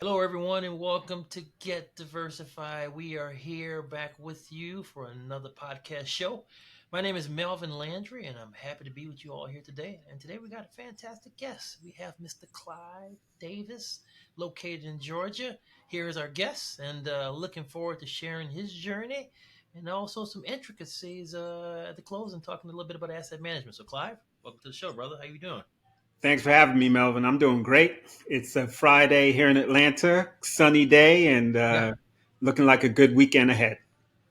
Hello, everyone, and welcome to Get Diversified. We are here back with you for another podcast show. My name is Melvin Landry, and I'm happy to be with you all here today. And today we got a fantastic guest. We have Mr. Clive Davis, located in Georgia. Here is our guest, and looking forward to sharing his journey and also some intricacies at the close and talking a little bit about asset management. So, Clive, welcome to the show, brother. How you doing? Thanks for having me, Melvin. I'm doing great. It's a Friday here in Atlanta, sunny day, and Yeah. looking like a good weekend ahead.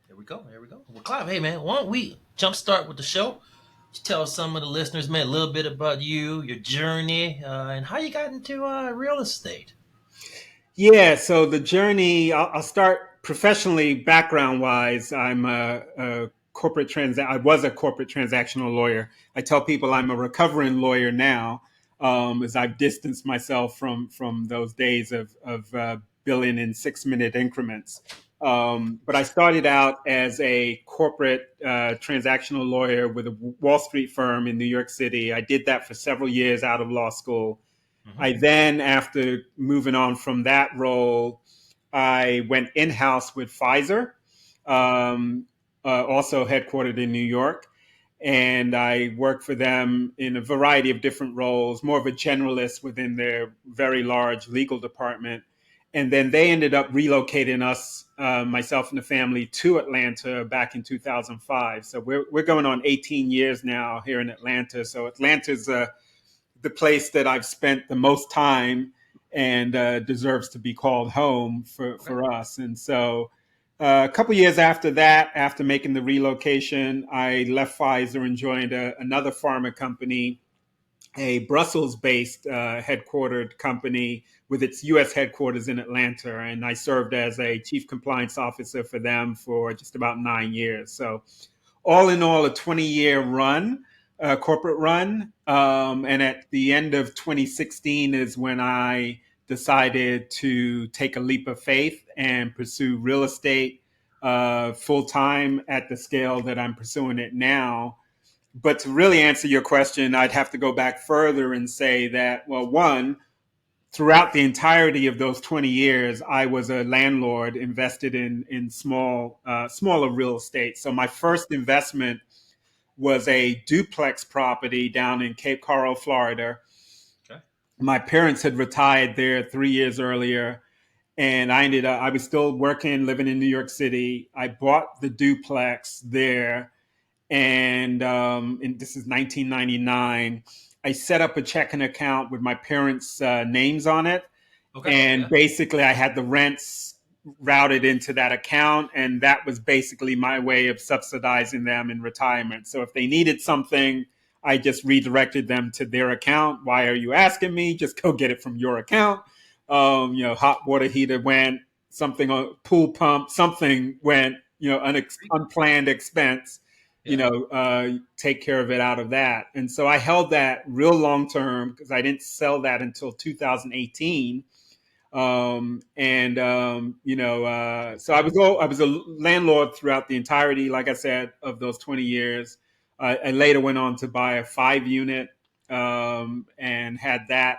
There we go. There we go. Well, Clive, hey man, why don't we jumpstart with the show? Just tell some of the listeners, man, a little bit about you, your journey, and how you got into real estate. Yeah, so the journey, I'll start professionally, background wise. I'm a I was a corporate transactional lawyer. I tell people I'm a recovering lawyer now, as I've distanced myself from those days of billing in 6 minute increments. But I started out as a corporate transactional lawyer with a Wall Street firm in New York City. I did that for several years out of law school. Mm-hmm. I then, after moving on from that role, I went in house with Pfizer, um, also headquartered in New York. And I worked for them in a variety of different roles, more of a generalist within their very large legal department. And then they ended up relocating us, myself and the family, to Atlanta back in 2005. So we're going on 18 years now here in Atlanta. So Atlanta's the place that I've spent the most time and deserves to be called home Okay. for us. And so a couple years after that, after making the relocation, I left Pfizer and joined another pharma company, a Brussels based headquartered company with its US headquarters in Atlanta. And I served as a chief compliance officer for them for just about 9 years. So all in all, a 20-year run, corporate run. And at the end of 2016 is when I decided to take a leap of faith and pursue real estate full time at the scale that I'm pursuing it now. But to really answer your question, I'd have to go back further and say that, well, one, throughout the entirety of those 20 years, I was a landlord invested in smaller real estate. So my first investment was a duplex property down in Cape Coral, Florida. Okay. My parents had retired there 3 years earlier, and I was still working, living in New York City. I bought the duplex there, and this is 1999. I set up a checking account with my parents' names on it, Okay. and Yeah. basically I had the rents routed into that account, and that was basically my way of subsidizing them in retirement. So if they needed something, I just redirected them to their account. Why are you asking me? Just go get it from your account. Hot water heater went, something on pool pump, something went, unplanned expense, Yeah. take care of it out of that. And so I held that real long term because I didn't sell that until 2018. So I was a landlord throughout the entirety, like I said, of those 20 years. I later went on to buy a 5 unit, and had that.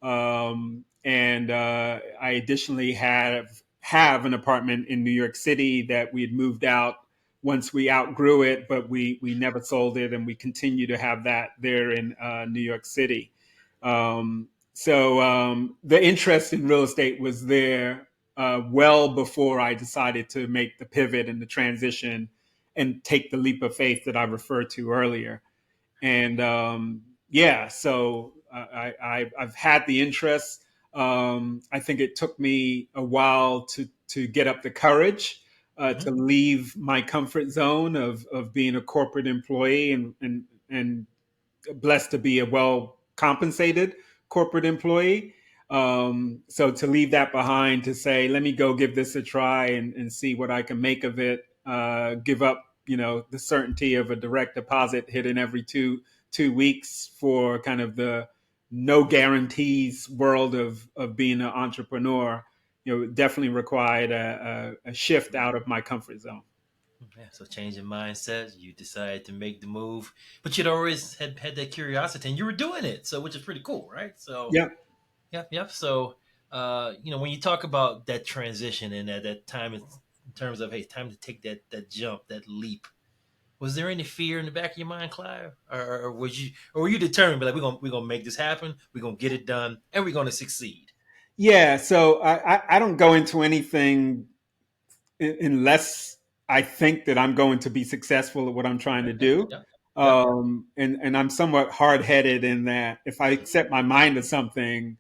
And I additionally have an apartment in New York City that we had moved out once we outgrew it, but we never sold it, and we continue to have that there in New York City. The interest in real estate was there well before I decided to make the pivot and the transition and take the leap of faith that I referred to earlier. And yeah, so I've had the interest. I think it took me a while to get up the courage Mm-hmm. to leave my comfort zone of being a corporate employee and blessed to be a well compensated corporate employee. So to leave that behind to say, let me go give this a try and see what I can make of it. Give up, the certainty of a direct deposit hitting every two weeks for kind of the no guarantees world of being an entrepreneur. Definitely required a shift out of my comfort zone. Yeah. So changing mindset, you decided to make the move, but you'd always had that curiosity, and you were doing it, so which is pretty cool, right? So Yeah. yep, yep. So When you talk about that transition and that time in terms of, hey, time to take that jump, that leap. Was there any fear in the back of your mind, Clive, or were you determined? But like, we're gonna make this happen. We're gonna get it done, and we're gonna succeed. Yeah, so I don't go into anything unless I think that I'm going to be successful at what I'm trying to Yeah, do. yeah, yeah. And I'm somewhat hard headed in that if I set my mind to something,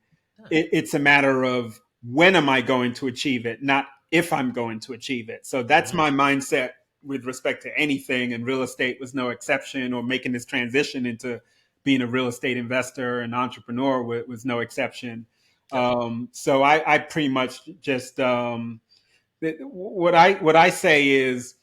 Yeah. it's a matter of when am I going to achieve it, not if I'm going to achieve it. So that's Mm-hmm. my mindset with respect to anything, and real estate was no exception, or making this transition into being a real estate investor and entrepreneur was no exception. Yep. So I pretty much just what I say is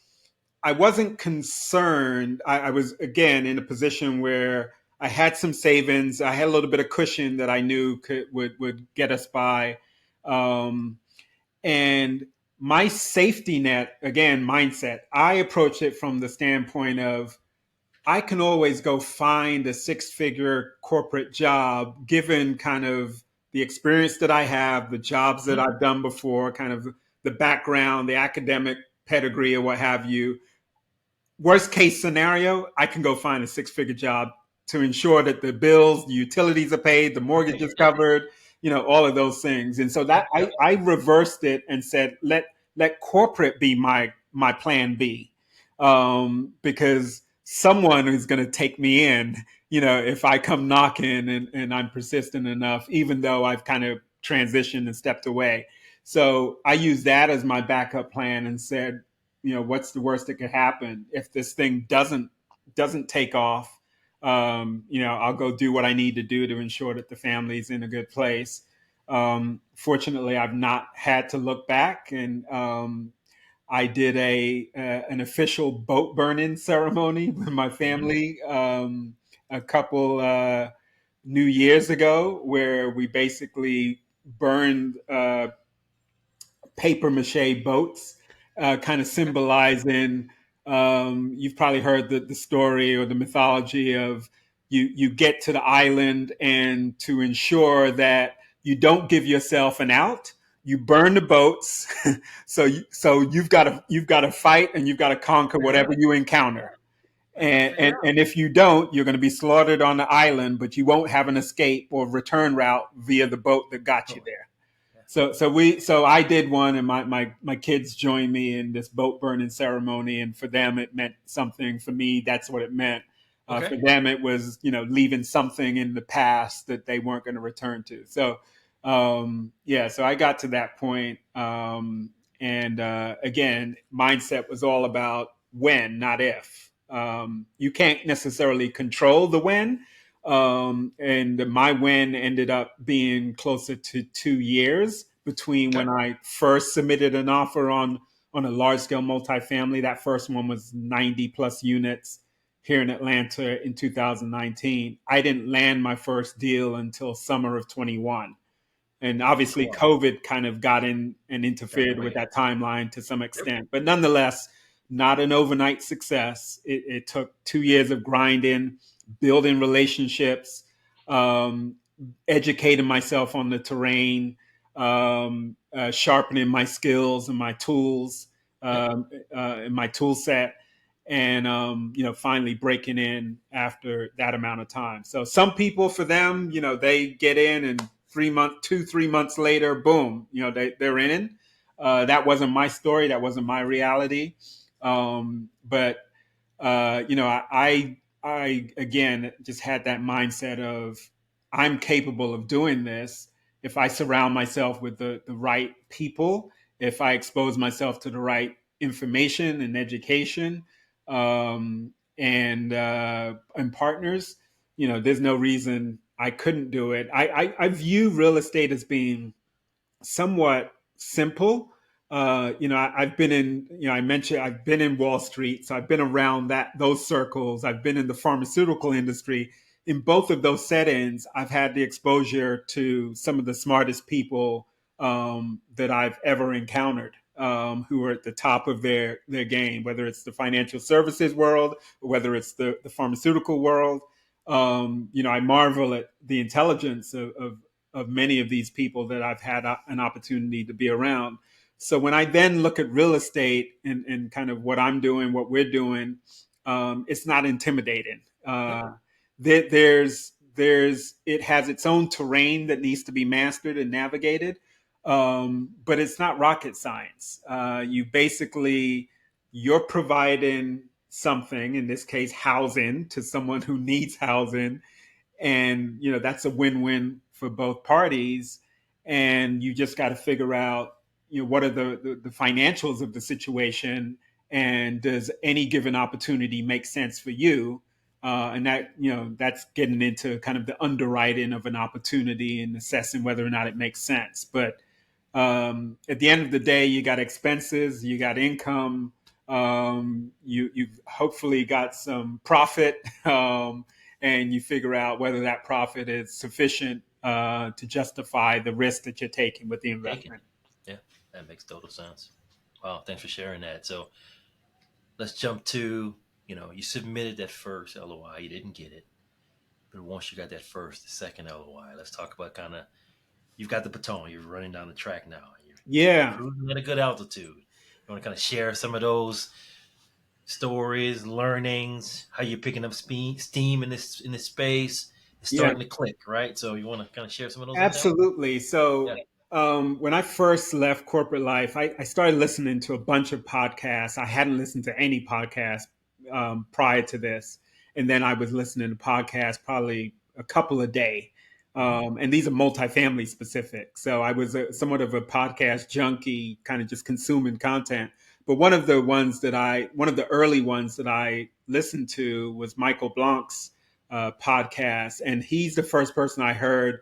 I wasn't concerned. I was again in a position where I had some savings. I had a little bit of cushion that I knew would get us by, um, and my safety net again mindset. I approached it from the standpoint of I can always go find a six-figure corporate job, given kind of the experience that I have, the jobs that Mm-hmm. I've done before, kind of the background, the academic pedigree, or what have you. Worst case scenario, I can go find a six-figure job to ensure that the bills, the utilities are paid, the mortgage is Yep. covered, all of those things. And so that Yep. I reversed it and said, let corporate be my plan B, because someone is going to take me in, if I come knocking and I'm persistent enough, even though I've kind of transitioned and stepped away. So I used that as my backup plan and said, what's the worst that could happen if this thing doesn't take off? I'll go do what I need to do to ensure that the family's in a good place. Fortunately, I've not had to look back, and I did an official boat burning ceremony with my Mm-hmm. family a couple New Years ago, where we basically burned paper mache boats, kind of Okay. symbolizing. You've probably heard the story or the mythology of you get to the island, and to ensure that you don't give yourself an out, you burn the boats. So you've got to fight, and you've got to conquer Fair whatever enough. you encounter. And, Fair and enough. and if you don't, you're going to be slaughtered on the island, but you won't have an escape or return route via the boat that got you Oh, there. yeah. So I did one, and my kids joined me in this boat burning ceremony, and for them it meant something. For me, that's what it meant. Okay. For them, it was leaving something in the past that they weren't going to return to. So yeah, so I got to that point, and again, mindset was all about when, not if. You can't necessarily control the when, and my win ended up being closer to 2 years between Okay. when I first submitted an offer on a large scale multifamily. That first one was 90 plus units here in Atlanta in 2019. I didn't land my first deal until summer of 21, and obviously Wow. COVID kind of got in and Got in the interfered with way. that timeline to some Yep. extent. But nonetheless, not an overnight success. It took 2 years of grinding, building relationships, um, educating myself on the terrain, sharpening my skills and my tools, Yep. and my tool set, and finally breaking in after that amount of time. So some people, for them, they get in, and 3 months, 3 months later, boom, they're in. That wasn't my story. That wasn't my reality. But I again just had that mindset of I'm capable of doing this if I surround myself with the right people, if I expose myself to the right information and education, and partners. There's no reason I couldn't do it. I view real estate as being somewhat simple. I've been in, I mentioned I've been in Wall Street, so I've been around those circles. I've been in the pharmaceutical industry. In both of those settings, I've had the exposure to some of the smartest people that I've ever encountered, who are at the top of their game, whether it's the financial services world or whether it's the pharmaceutical world. I marvel at the intelligence of many of these people that I've had an opportunity to be around. So when I then look at real estate and kind of what I'm doing, what we're doing, it's not intimidating. Yep. There's it has its own terrain that needs to be mastered and navigated, but it's not rocket science. You basically you're providing something, in this case, housing to someone who needs housing, and that's a win-win for both parties. And you just got to figure out what are the financials of the situation, and does any given opportunity make sense for you, and that's getting into kind of the underwriting of an opportunity and assessing whether or not it makes sense. But at the end of the day, you got expenses, you got income, you've hopefully got some profit, and you figure out whether that profit is sufficient to justify the risk that you're taking with the Taken. investment. Yeah, that makes total sense. Wow, thanks for sharing that. So let's jump to, you submitted that first LOI, you didn't get it. But once you got that first, the second LOI, let's talk about kind of, you've got the baton, you're running down the track now. You're Yeah, cruising at a good altitude. You want to kind of share some of those stories, learnings, how you're picking up steam in this space. It's yeah. starting to click, right? So you want to kind of share some of those examples? Absolutely. Yeah. So, when I first left corporate life, I started listening to a bunch of podcasts. I hadn't listened to any podcast prior to this. And then I was listening to podcasts probably a couple a day. Hmm. And these are multifamily specific. So I was somewhat of a podcast junkie, kind of just consuming content. But one of the early ones that I listened to was Michael Blanc's podcast. And he's the first person I heard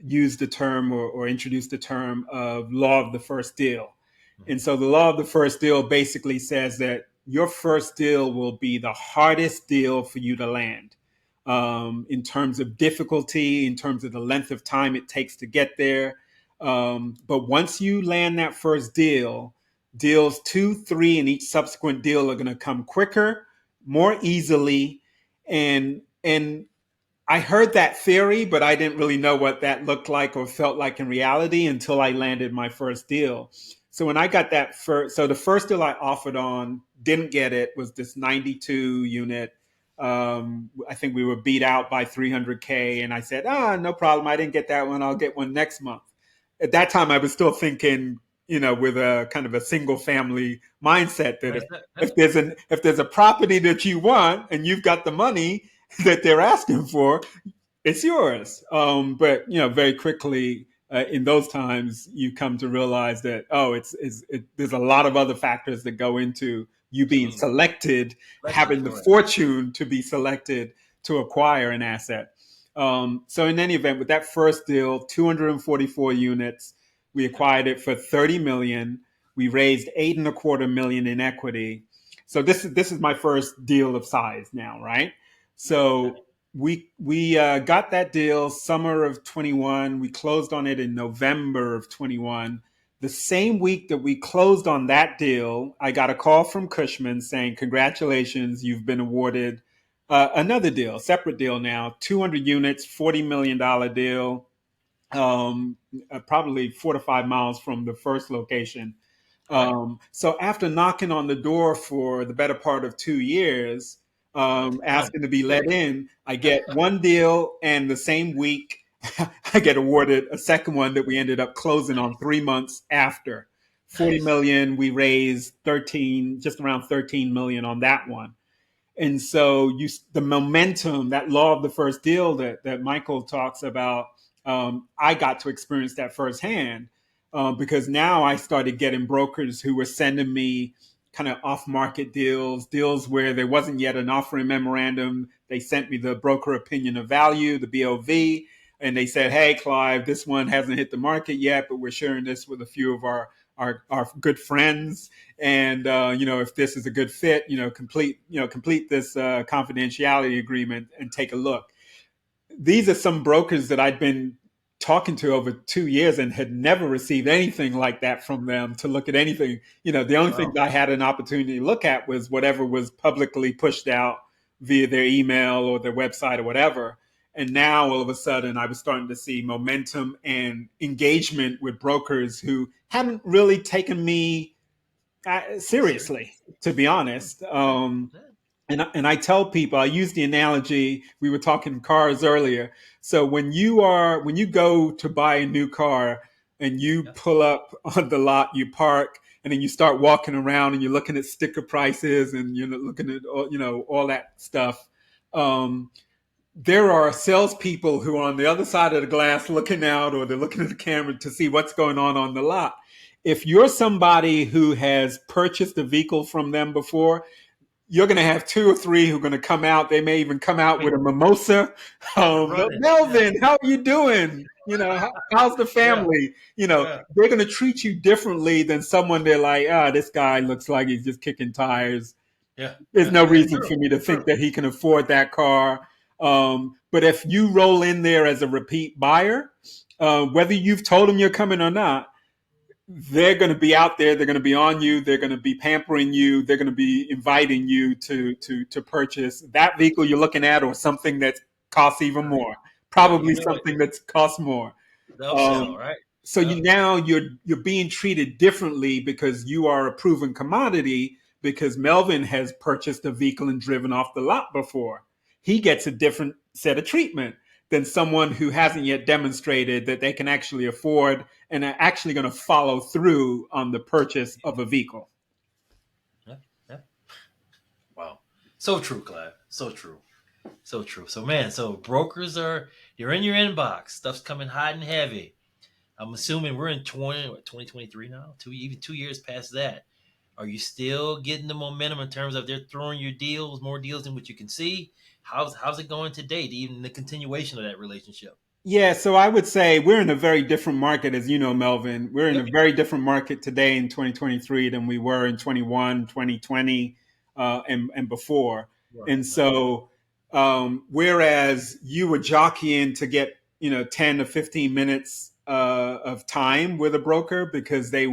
use the term or introduce the term of law of the first deal. And Hmm. so the law of the first deal basically says that your first deal will be the hardest deal for you to land, in terms of difficulty, in terms of the length of time it takes to get there. But once you land that first deal, deals two, three, and each subsequent deal are going to come quicker, more easily, and I heard that theory, but I didn't really know what that looked like or felt like in reality until I landed my first deal. So when I got that first, so the first deal I offered on, didn't get it, was this 92 unit. I think we were beat out by 300K, and I said, no problem. I didn't get that one. I'll get one next month. At that time, I was still thinking, with a kind of a single family mindset that Right. if there's a property that you want and you've got the money that they're asking for, it's yours. But very quickly in those times, you come to realize that there's a lot of other factors that go into you being Absolutely. selected, Collected, having the correct. fortune to be selected to acquire an asset. So in any event, with that first deal, 244 units, we acquired it for 30 million. We raised 8.25 million in equity. So this is my first deal of size now, right? Okay. So we got that deal summer of 21. We closed on it in November of 21. The same week that we closed on that deal, I got a call from Cushman saying, "Congratulations, you've been awarded another deal, separate deal now, 200 units, $40 million deal, probably 4 to 5 miles from the first location." Right. So after knocking on the door for the better part of 2 years, About to come. asking to be let Quick. in, I get one deal, and the same week, I get awarded a second one that we ended up closing on Nice. 3 months after. 40 Nice. million, we raised 13, just around 13 million on that one. And so the momentum, that law of the first deal that Michael talks about, I got to experience that firsthand, because now I started getting brokers who were sending me kind of off market deals where there wasn't yet an offering memorandum. They sent me the broker opinion of value, the BOV, and they said, "Hey, Clive, this one hasn't hit the market yet, but we're sharing this with a few of our good friends, and if this is a good fit, complete this confidentiality agreement and take a look." These are some brokers that I'd been talking to over 2 years and had never received anything like that from them to look at anything. The only thing Wow. that I had an opportunity to look at was whatever was publicly pushed out via their email or their website or whatever. And now all of a sudden, I was starting to see momentum and engagement with brokers who hadn't really taken me Serious. seriously, to be Hmm. honest. Yeah. Yeah. And I tell people, I use the analogy, we were talking cars earlier. So when you go to buy a new car and you Yeah. pull up on the lot, you park, and then you start walking around and you're looking at sticker prices and you're looking at all that stuff. Um, there are salespeople who are on the other side of the glass looking out, or they're looking at the camera to see what's going on the lot. If you're somebody who has purchased a vehicle from them before, you're going to have two or three who are going to come out. They may even come out with a Wait, mimosa. they're running. Yeah. Melvin, how are you doing? How's the Yeah. family? Yeah. They're going to treat you differently than someone they're like, this guy looks like he's just kicking tires. Yeah. There's Yeah. no Yeah. reason True. for me to think True. that he can afford that car. But if you roll in there as a repeat buyer, whether you've told them you're coming or not, they're going to be out there. They're going to be on you. They're going to be pampering you. They're going to be inviting you to purchase that vehicle you're looking at, or something that costs even Right. more. Yeah. You Probably know what? something that costs more. The upsell, Um, right? so Yeah. you're being treated differently because you are a proven commodity. Because Melvin has purchased a vehicle and driven off the lot before, he gets a different set of treatment than someone who hasn't yet demonstrated that they can actually afford and are actually going to follow through on the purchase of a vehicle. Yeah. Yeah. Wow. So true, Clive. So true. So true. So man, so brokers are you're in your inbox. Stuff's coming hot and heavy. I'm assuming we're in 2023 now. 2 years past that. Are you still getting the momentum in terms of they're throwing your deals, more deals than what you can see? How's it going to date? Even the continuation of that relationship. Yeah, so I would say we're in a very different market, as you know, Melvin. We're in Yep. a very different market today in 2023 than we were in 21, 2020, and before. Right. And Right. so, whereas you were jockeying to get, 10 to 15 minutes of time with a broker because they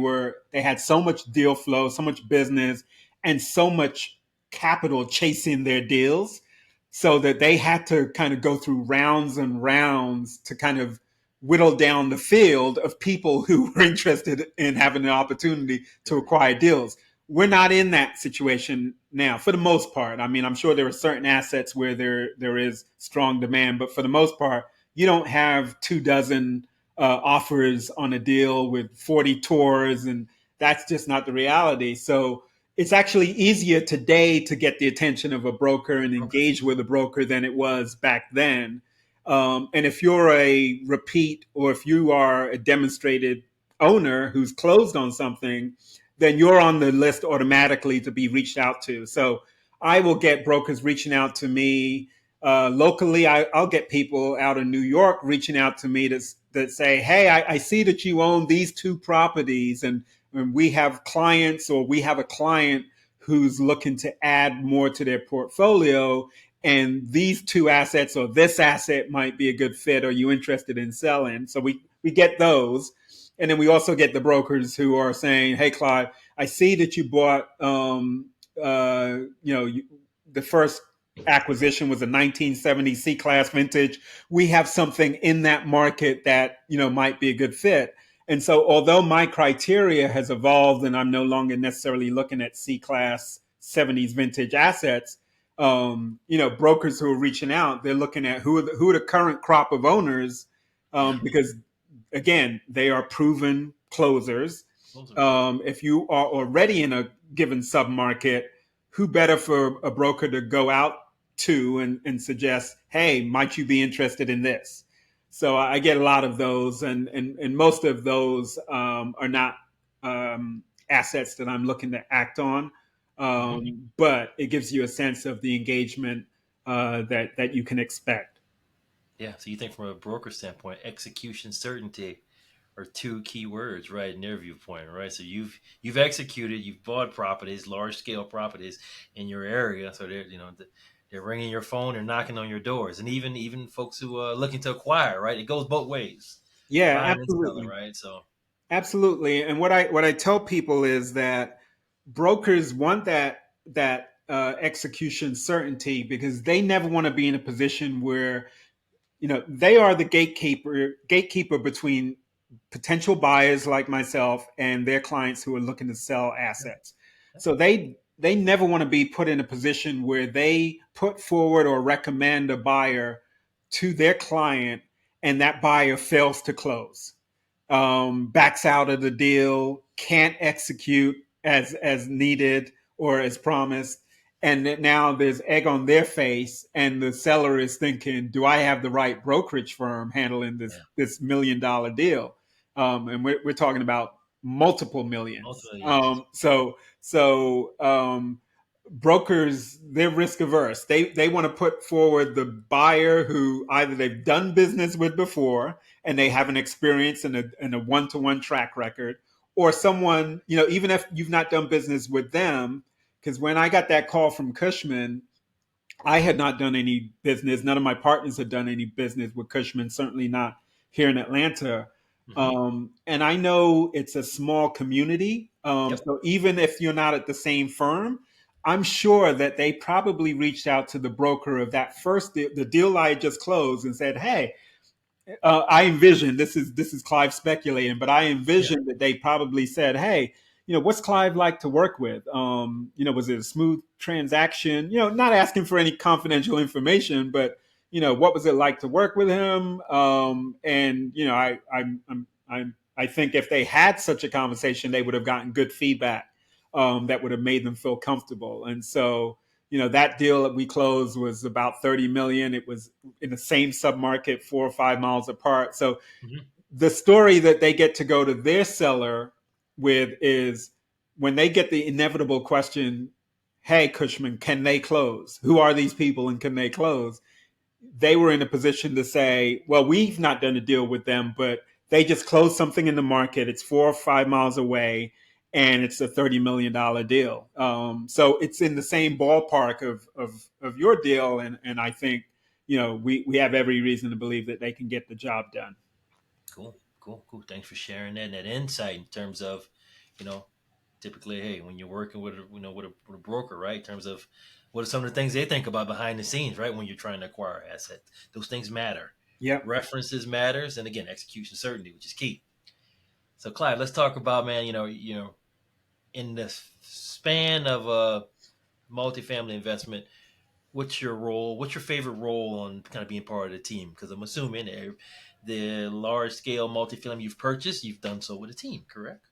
had so much deal flow, so much business, and so much capital chasing their deals, so that they had to kind of go through rounds and rounds to kind of whittle down the field of people who were interested in having an opportunity to acquire deals. We're not in that situation now, for the most part. I mean, I'm sure there are certain assets where there is strong demand, but for the most part, you don't have 2 dozen offers on a deal with 40 tours, and that's just not the reality. So it's actually easier today to get the attention of a broker and Okay. engage with a broker than it was back then. And if you're a repeat, or if you are a demonstrated owner who's closed on something, then you're on the list automatically to be reached out to. So I will get brokers reaching out to me locally. I'll get people out of New York reaching out to me that say, "Hey, I see that you own these two properties, and we have clients, or we have a client who's looking to add more to their portfolio, and these two assets or this asset might be a good fit. Are you interested in selling?" So we get those. And then we also get the brokers who are saying, "Hey, Clive, I see that you bought, the first acquisition was a 1970 C class vintage. We have something in that market that might be a good fit." And so, although my criteria has evolved and I'm no longer necessarily looking at C class 70s vintage assets, brokers who are reaching out, they're looking at who are the current crop of owners, Yeah. because again, they are proven closers. Those are If you are already in a given submarket, who better for a broker to go out to and suggest, "Hey, might you be interested in this?" So I get a lot of those, and most of those are not assets that I'm looking to act on. mhm. But it gives you a sense of the engagement that you can expect. Yeah. So you think from a broker standpoint, execution certainty are two key words, right, in their viewpoint, right? So you've executed, you've bought properties, large scale properties in your area, so they're ringing your phone, they're knocking on your doors, and even folks who are looking to acquire, right? It goes both ways, Yeah, buying and selling, absolutely. right? So Absolutely. And what I tell people is that brokers want that execution certainty because they never want to be in a position where they are the gatekeeper between potential buyers like myself and their clients who are looking to sell Yeah. assets. Yeah. So they never want to be put in a position where they put forward or recommend a buyer to their client and that buyer fails to close, backs out of the deal, can't execute as needed or as promised, and that now there's egg on their face, and the seller is thinking, "Do I have the right brokerage firm handling this Yeah. $1 million deal?" And we're talking about multiple millions. Ultimately, yes. Brokers, they're risk averse. They want to put forward the buyer who either they've done business with before and they have an experience and a one-to-one track record, or someone, even if you've not done business with them. Because when I got that call from Cushman, I had not done any business. None of my partners had done any business with Cushman, certainly not here in Atlanta. Hmm. And I know it's a small community. Yep. So even if you're not at the same firm, I'm sure that they probably reached out to the broker of that first deal, the deal I had just closed, and said, "Hey, I envision this is Clive speculating, but I Yeah. envision that they probably said, "Hey, what's Clive like to work with? Was it a smooth transaction? Not asking for any confidential information, but what was it like to work with him?" And I think if they had such a conversation, they would have gotten good feedback that would have made them feel comfortable. And so, that deal that we closed was about 30 million. It was in the same submarket, 4 or 5 miles apart. So Hmm. the story that they get to go to their seller with is when they get the inevitable question, "Hey, Cushman, can they close? Who are these people and can they close?" They were in a position to say, "Well, we've not done a deal with them, but they just closed something in the market. It's 4 or 5 miles away, and it's a $30 million deal." So it's in the same ballpark of your deal, and I think we have every reason to believe that they can get the job done. Cool. Cool. Cool. Thanks for sharing that and that insight in terms of, you know, typically, hey, when you're working with with a broker, right? In terms of what are some of the things they think about behind the scenes, right? When you're trying to acquire assets, those things matter. Yep. References matters, and again, execution certainty, which is key. So, Clive, let's talk about, man. In the span of a multifamily investment, what's your role? What's your favorite role on kind of being part of the team? Because I'm assuming the large scale multifamily you've purchased, you've done so with a team, correct?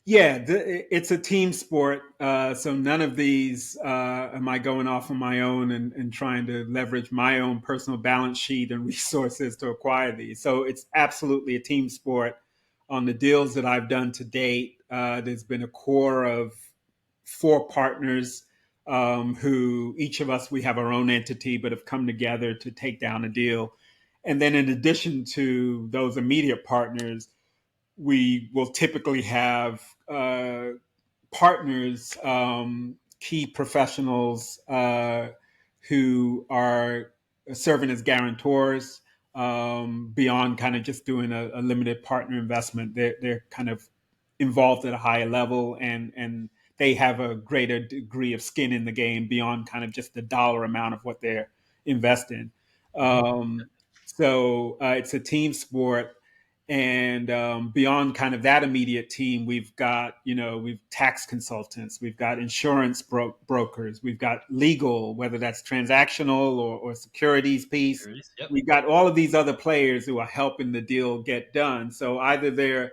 Yeah, it's a team sport. So none of these am I going off on my own and trying to leverage my own personal balance sheet and resources to acquire these. So it's absolutely a team sport. On the deals that I've done to date, there's been a core of four partners who each of us, we have our own entity, but have come together to take down a deal. And then in addition to those immediate partners, we will typically have partners, key professionals who are serving as guarantors beyond kind of just doing a limited partner investment. They're kind of involved at a higher level, and they have a greater degree of skin in the game beyond kind of just the dollar amount of what they're investing. Hmm. Um, so it's a team sport, and beyond kind of that immediate team, we've got we've tax consultants, we've got insurance brokers, we've got legal, whether that's transactional or securities piece. Securities. Yep. We've got all of these other players who are helping the deal get done. So either they're,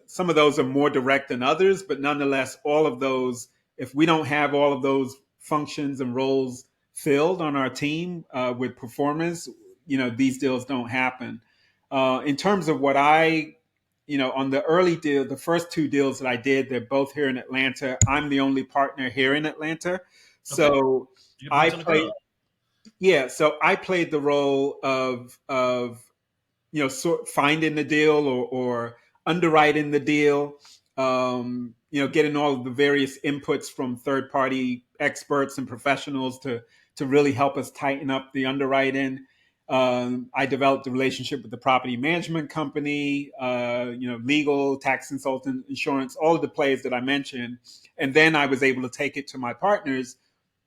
some of those are more direct than others, but nonetheless, all of those, if we don't have all of those functions and roles filled on our team with performers, these deals don't happen. In terms of what on the early deal, the first two deals that I did, they're both here in Atlanta. I'm the only partner here in Atlanta. Okay. So Your I boots on the ground. played, yeah, so I played the role of sort finding the deal or underwriting the deal, getting all of the various inputs from third party experts and professionals to really help us tighten up the underwriting. I developed a relationship with the property management company, legal, tax consultant, insurance, all of the players that I mentioned. And then I was able to take it to my partners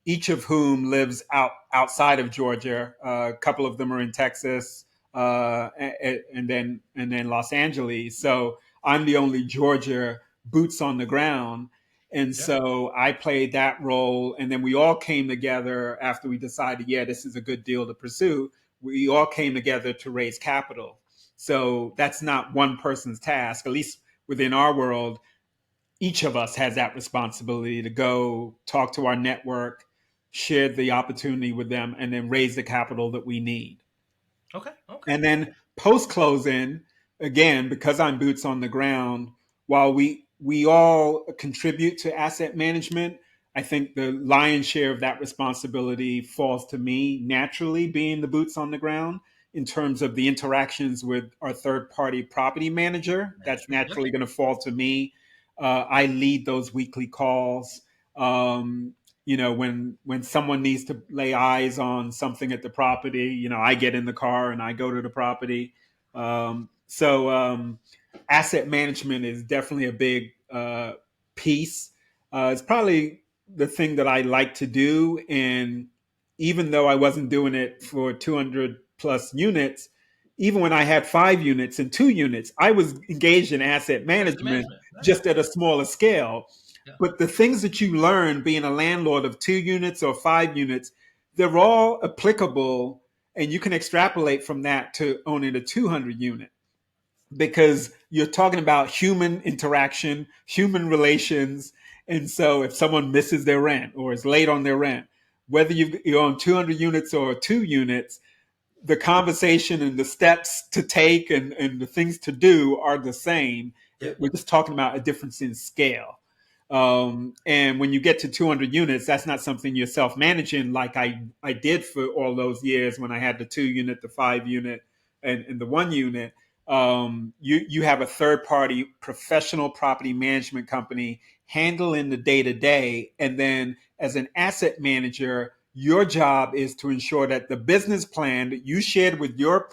each of whom lives outside of Georgia. A couple of them are in Texas, and then Los Angeles. So I'm the only Georgia boots on the ground. And Yeah. so I played that role. And then we all came together after we decided, yeah, this is a good deal to pursue. We all came together to raise capital. So that's not one person's task, at least within our world. Each of us has that responsibility to go talk to our network, share the opportunity with them, and then raise the capital that we need. Okay. Okay. And then post closing, again, because I'm boots on the ground, while we all contribute to asset management, I think the lion's share of that responsibility falls to me naturally, being the boots on the ground in terms of the interactions with our third party property manager. That's Manager. Yep. naturally going to fall to me. I lead those weekly calls. Um, when someone needs to lay eyes on something at the property, I get in the car and I go to the property. So asset management is definitely a big piece. It's probably the thing that I like to do. And even though I wasn't doing it for 200 plus units, even when I had 5 units and 2 units, I was engaged in asset Asset management management. Right. just at a smaller scale. Yeah. But the things that you learn being a landlord of 2 units or 5 units, they're all applicable, and you can extrapolate from that to owning a 200 unit because you're talking about human interaction, human relations. And so if someone misses their rent or is late on their rent, whether you own 200 units or 2 units, the conversation and the steps to take and the things to do are the same. Yep. We're just talking about a difference in scale. And when you get to 200 units, that's not something you're self managing like I did for all those years when I had the 2 unit, the 5 unit, and the 1 unit. You have a third party professional property management company handling the day to day. And then as an asset manager, your job is to ensure that the business plan that you shared with your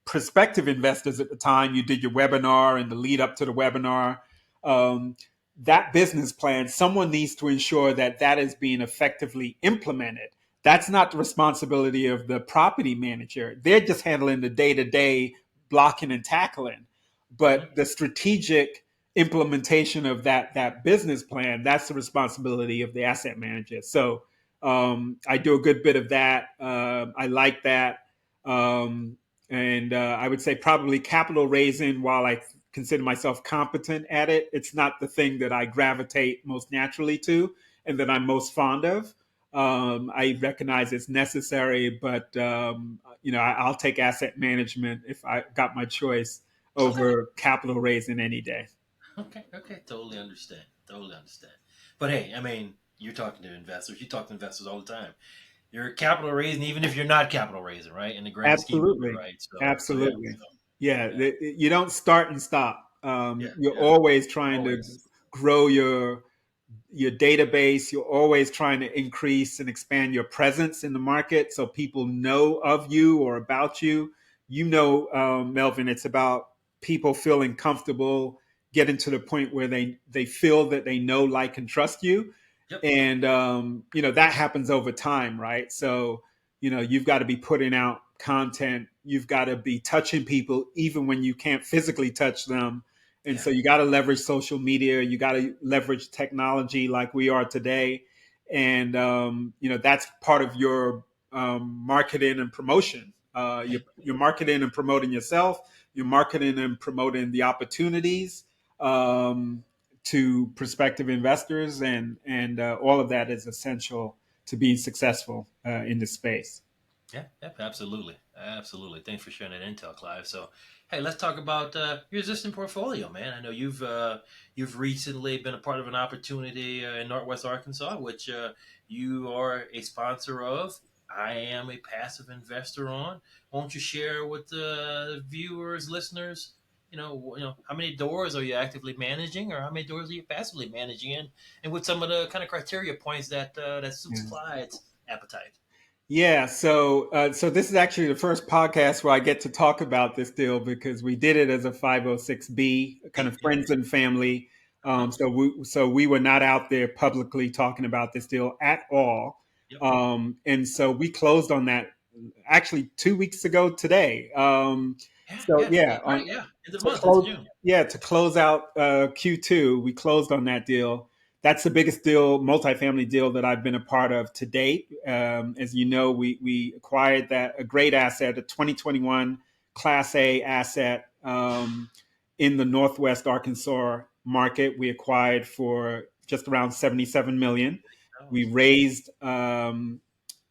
prospective investors at the time you did your webinar and the lead up to the webinar, um, that business plan, someone needs to ensure that that is being effectively implemented. That's not the responsibility of the property manager. They're just handling the day to day blocking and tackling. Hmm. But the strategic implementation of that business plan, that's the responsibility of the asset manager. So I do a good bit of that. I like that. Um, and I would say probably capital raising, while I consider myself competent at it, it's not the thing that I gravitate most naturally to and that I'm most fond of. I recognize it's necessary, but I'll take asset management if I got my choice Okay. over capital raising any day. Okay. Okay. Totally understand. Totally understand. But hey, I mean, you're talking to investors. You talk to investors all the time. You're capital raising, even if you're not capital raising, right? In the grand scheme of it, Absolutely, right? So yeah. absolutely. So Yeah, yeah. you don't start and stop. Yeah. You're Yeah. always trying to Always. grow your database. You're always trying to increase and expand your presence in the market so people know of you or about you. Melvin, it's about people feeling comfortable, getting to the point where they feel that they know, like, and trust you. Yep. And that happens over time, right? So you've got to be putting out content. You've got to be touching people even when you can't physically touch them, and Yeah. so you got to leverage social media. You got to leverage technology like we are today. And, that's part of your marketing and promotion. You're marketing and promoting yourself. You're marketing and promoting the opportunities um, to prospective investors. And all of that is essential to being successful in this space. Yeah, yep, absolutely, absolutely. Thanks for sharing that intel, Clive. So, hey, let's talk about your existing portfolio, man. I know you've recently been a part of an opportunity in Northwest Arkansas, which you are a sponsor of. I am a passive investor on. Won't you share with the viewers, listeners? How many doors are you actively managing, or how many doors are you passively managing, and with some of the kind of criteria points that suits Yeah. Clyde's appetite. Yeah, so this is actually the first podcast where I get to talk about this deal because we did it as a 506B, kind of Yep. friends and family. Uh-huh. So we were not out there publicly talking about this deal at all. Yep. And so we closed on that actually 2 weeks ago today. Yeah. So Yeah. yeah, That's right. Yeah. End of the to month. It's close, June. yeah, to close out Q2, we closed on that deal. That's the biggest deal, multifamily deal that I've been a part of to date. As you know, we acquired that a great asset, a 2021 Class A asset in the Northwest Arkansas market. We acquired for just around 77 million. We Oh, raised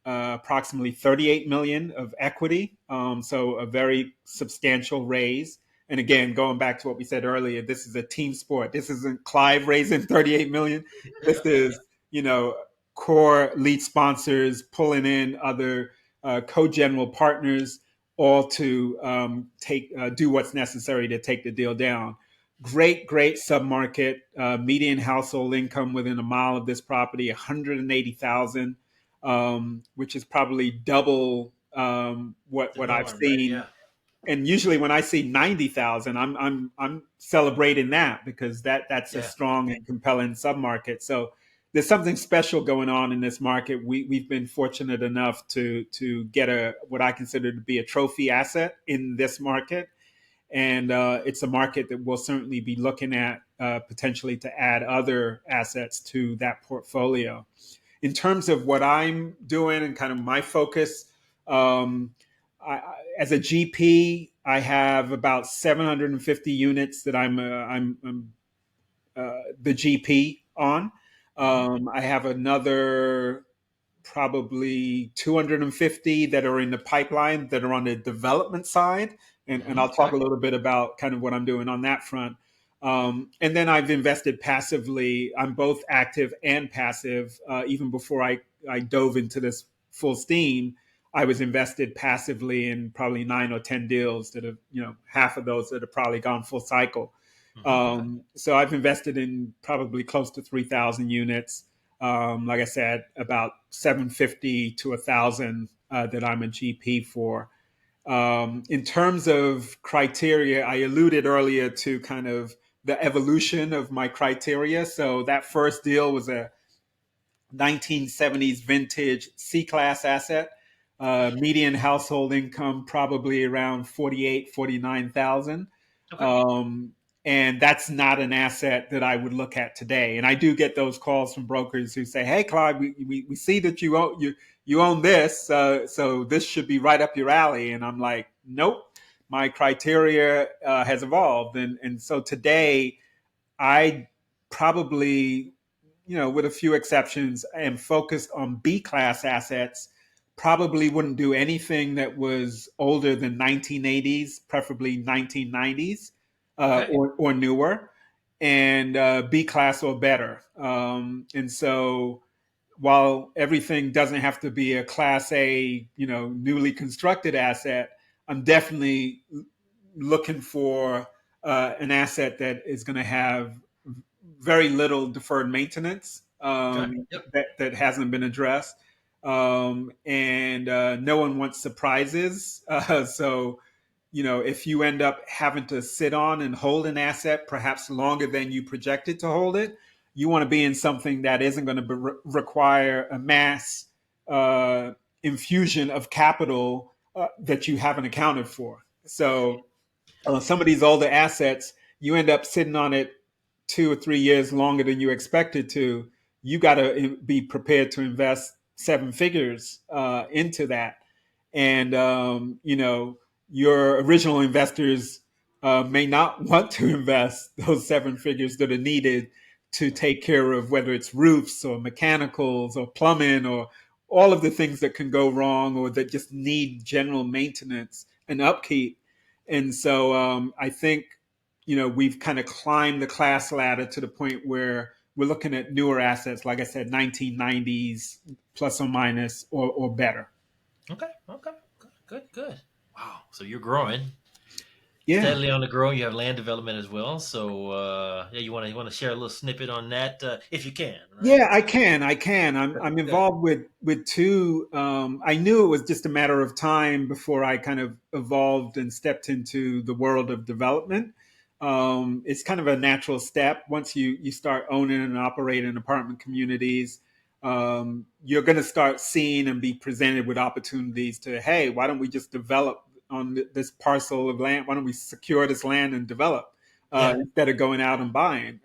approximately 38 million of equity, so a very substantial raise. And again, going back to what we said earlier, this is a team sport. This isn't Clive raising 38 million. This yeah. is, core lead sponsors pulling in other co-general partners, all to take do what's necessary to take the deal down. Great submarket. Median household income within a mile of this property, 180,000, which is probably double The what I've norm, right? seen. Yeah. And usually when I see 90,000, I'm celebrating that, because that's a Yeah. strong and compelling submarket. So there's something special going on in this market. We've been fortunate enough to get a what I consider to be a trophy asset in this market, and it's a market that we'll certainly be looking at potentially to add other assets to that portfolio. In terms of what I'm doing and kind of my focus, um, as a GP, I have about 750 units that I'm the GP on. Hmm. I have another probably 250 that are in the pipeline that are on the development side. And Hmm. I'll talk Okay. a little bit about kind of what I'm doing on that front. And then I've invested passively. I'm both active and passive. Even before I dove into this full steam, I was invested passively in probably 9 or 10 deals that have, half of those that have probably gone full cycle. Hmm. Okay. So I've invested in probably close to 3,000 units. Like I said, about 750 to 1,000 that I'm a GP for. In terms of criteria, I alluded earlier to kind of the evolution of my criteria. So that first deal was a 1970s vintage C class asset. Median household income probably around 48, 49,000. Okay. Um, and that's not an asset that I would look at today. And I do get those calls from brokers who say, "Hey, Clive, we see that you own this, so this should be right up your alley." And I'm like, "Nope, my criteria has evolved." And so today, I probably, with a few exceptions, am focused on B class assets. Probably wouldn't do anything that was older than 1980s, preferably 1990s Okay. or newer, and B class or better. And so while everything doesn't have to be a class A, newly constructed asset, I'm definitely looking for an asset that is going to have very little deferred maintenance Okay. Yep. that hasn't been addressed. And no one wants surprises. So, if you end up having to sit on and hold an asset perhaps longer than you projected to hold it, you want to be in something that isn't going to require a mass uh, infusion of capital that you haven't accounted for. So, some of these older assets, you end up sitting on it 2 or 3 years longer than you expected to. You got to be prepared to invest seven figures into that. And, your original investors may not want to invest those seven figures that are needed to take care of whether it's roofs or mechanicals or plumbing or all of the things that can go wrong or that just need general maintenance and upkeep. And so I think, we've kind of climbed the class ladder to the point where we're looking at newer assets, like I said, 1990s plus or minus or better. Okay. Okay. Good. Good. Good. Wow. So you're growing Yeah. steadily on the grow. You have land development as well. So yeah, you want to share a little snippet on that if you can, right? Yeah, I can. I'm Good. involved with two. I knew it was just a matter of time before I kind of evolved and stepped into the world of development. It's kind of a natural step once you start owning and operating apartment communities. you're going to start seeing and be presented with opportunities to, hey, why don't we just develop on this parcel of land? Why don't we secure this land and develop Yeah. instead of going out and buying?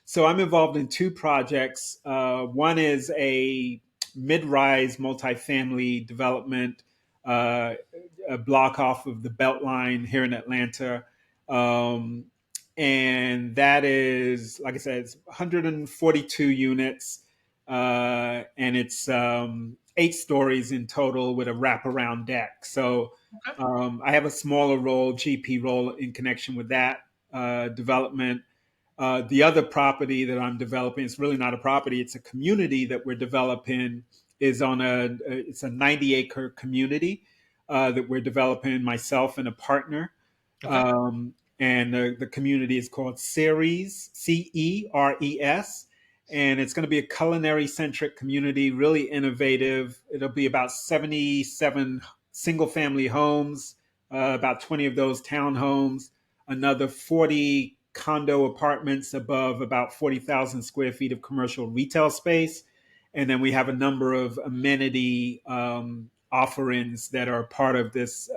So I'm involved in two projects. One is a mid-rise multifamily development, uh, a block off of the Beltline here in Atlanta. Um, and that is, like I said, it's 142 units, and it's 8 stories in total with a wraparound deck. So Okay. I have a smaller role, GP role, in connection with that development. The other property that I'm developing, it's really not a property, it's a community that we're developing, is on it's a 90-acre community that we're developing, myself and a partner. Okay. And the community is called Ceres, Ceres. And it's going to be a culinary centric community, really innovative. It'll be about 77 single family homes, about 20 of those townhomes, another 40 condo apartments above about 40,000 square feet of commercial retail space. And then we have a number of amenity offerings that are part of this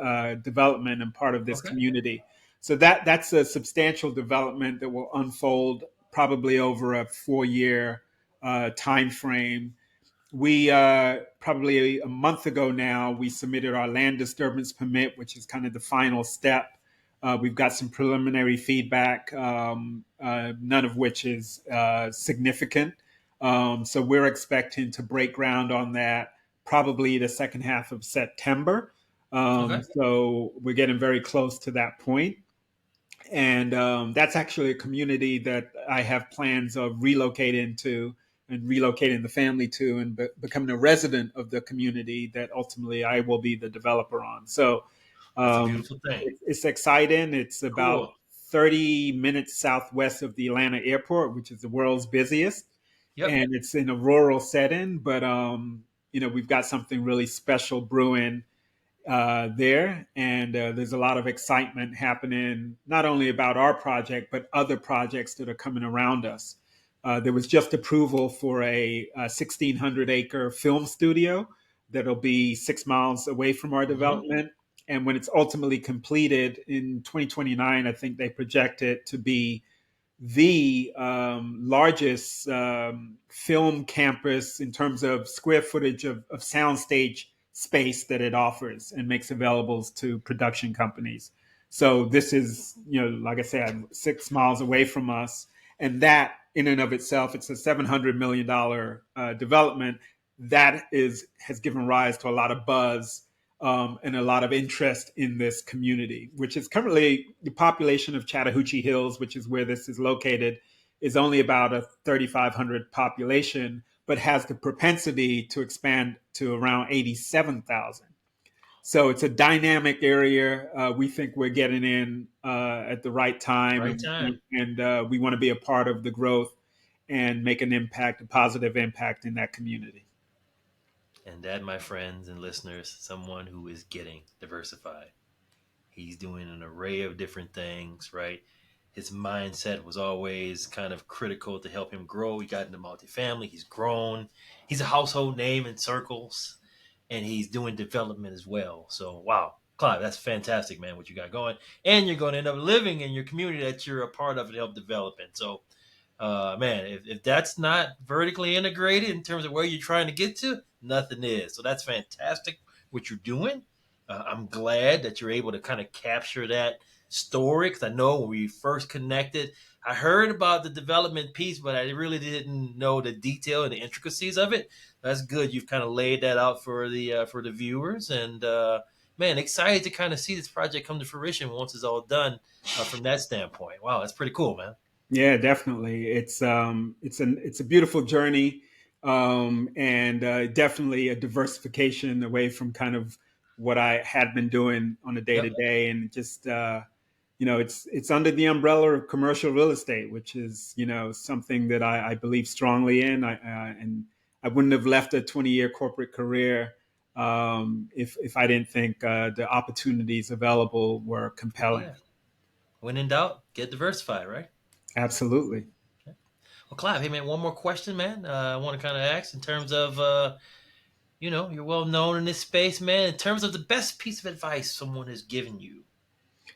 development and part of this Okay. community. So that's a substantial development that will unfold probably over a 4 year time frame. We probably a month ago now we submitted our land disturbance permit, which is kind of the final step. We've got some preliminary feedback, none of which is significant. So we're expecting to break ground on that probably the second half of September. Okay. So we're getting very close to that point. And that's actually a community that I have plans of relocating to and relocating the family to and becoming a resident of the community that ultimately I will be the developer on. So That's a beautiful thing. it's exciting. It's about Cool. 30 minutes southwest of the Atlanta airport, which is the world's busiest. Yep. And it's in a rural setting, but we've got something really special brewing there, and there's a lot of excitement happening, not only about our project, but other projects that are coming around us. There was just approval for a 1,600-acre film studio that'll be 6 miles away from our Hmm. development. And when it's ultimately completed in 2029, I think they project it to be the largest film campus in terms of square footage of soundstage space that it offers and makes available to production companies. So this is, like I said, 6 miles away from us, and that in and of itself, it's a $700 million development that has given rise to a lot of buzz and a lot of interest in this community, which is currently the population of Chattahoochee Hills, which is where this is located, is only about a 3,500 population, but has the propensity to expand to around 87,000. So it's a dynamic area. We think we're getting in at the right time, Right time. and we want to be a part of the growth and make an impact, a positive impact in that community. And that, my friends and listeners, someone who is getting diversified. He's doing an array of different things, right? His mindset was always kind of critical to help him grow. He got into multifamily. He's grown. He's a household name in circles, and he's doing development as well. So, wow, Clive, that's fantastic, man, what you got going. And you're going to end up living in your community that you're a part of and help develop in. So, man, if that's not vertically integrated in terms of where you're trying to get to, nothing is. So that's fantastic what you're doing. I'm glad that you're able to kind of capture that story because I know when we first connected, I heard about the development piece, but I really didn't know the detail and the intricacies of it. That's good. You've kind of laid that out for the viewers, and man, excited to kind of see this project come to fruition once it's all done from that standpoint. Wow, that's pretty cool, man. Yeah, definitely. It's a beautiful journey, and definitely a diversification away from kind of what I had been doing on a day to Yep. day, and just it's under the umbrella of commercial real estate, which is something that I believe strongly in. And I wouldn't have left a 20-year corporate career if I didn't think the opportunities available were compelling. Yeah. When in doubt, get diversified, right? Absolutely. Well, Clive, hey man, one more question, man. I want to kind of ask in terms of, you're well known in this space, man. In terms of the best piece of advice someone has given you, what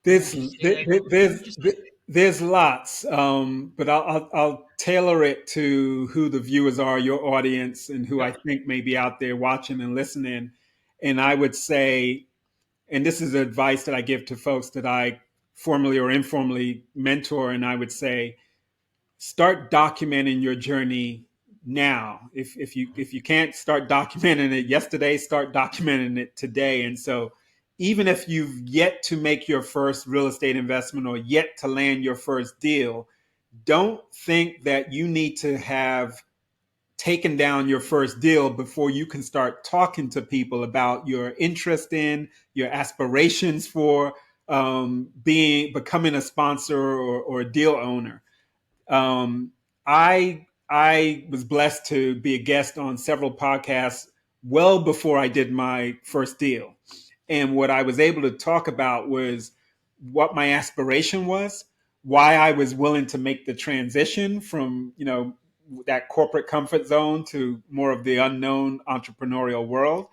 There's would you say there- that? there- What there's would you say? there's lots, but I'll tailor it to who the viewers are, your audience, and who I Yep. think may be out there watching and listening. And I would say, and this is advice that I give to folks that I formally or informally mentor, and I would say, start documenting your journey now. If you can't start documenting it yesterday, start documenting it today. And so even if you've yet to make your first real estate investment or yet to land your first deal, don't think that you need to have taken down your first deal before you can start talking to people about your interest in, your aspirations for being becoming a sponsor or a deal owner. I was blessed to be a guest on several podcasts well before I did my first deal. And what I was able to talk about was what my aspiration was, why I was willing to make the transition from, that corporate comfort zone to more of the unknown entrepreneurial world.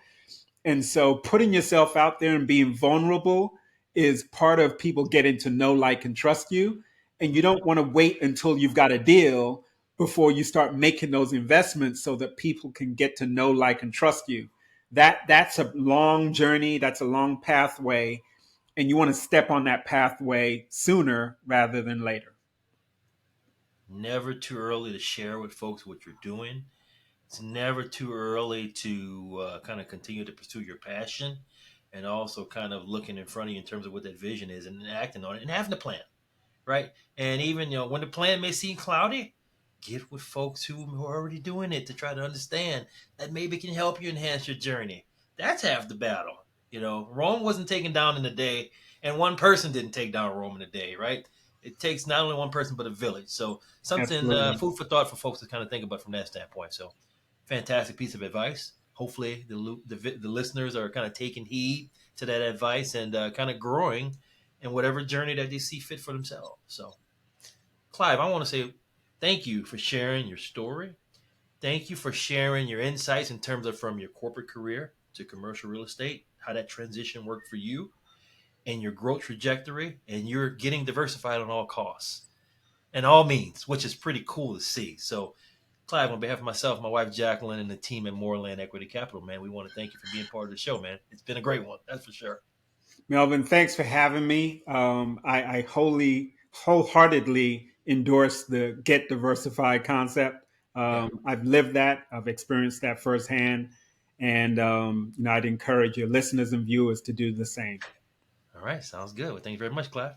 And so putting yourself out there and being vulnerable is part of people getting to know, like, and trust you. And you don't want to wait until you've got a deal before you start making those investments so that people can get to know, like, and trust you. That's a long journey, that's a long pathway, and you want to step on that pathway sooner rather than later. Never too early to share with folks what you're doing. It's never too early to kind of continue to pursue your passion, and also kind of looking in front of you in terms of what that vision is and acting on it and having a plan, right? And even when the plan may seem cloudy, get with folks who are already doing it to try to understand that maybe can help you enhance your journey. That's half the battle. Rome wasn't taken down in a day, and one person didn't take down Rome in a day, right? It takes not only one person but a village. So something Absolutely. food for thought for folks to kind of think about from that standpoint. So fantastic piece of advice. Hopefully the listeners are kind of taking heed to that advice and kind of growing in whatever journey that they see fit for themselves. So, Clive, I want to say thank you for sharing your story. Thank you for sharing your insights in terms of from your corporate career to commercial real estate, how that transition worked for you and your growth trajectory, and you're getting diversified on all costs and all means, which is pretty cool to see. So, Clive, on behalf of myself, my wife Jacqueline, and the team at Moreland Equity Capital, man, we want to thank you for being part of the show, man. It's been a great one, that's for sure. Melvin, thanks for having me. I wholeheartedly endorse the get diversified concept. Yeah. I've lived that, I've experienced that firsthand, and I'd encourage your listeners and viewers to do the same. All right. Sounds good. Well, thank you very much, Clive.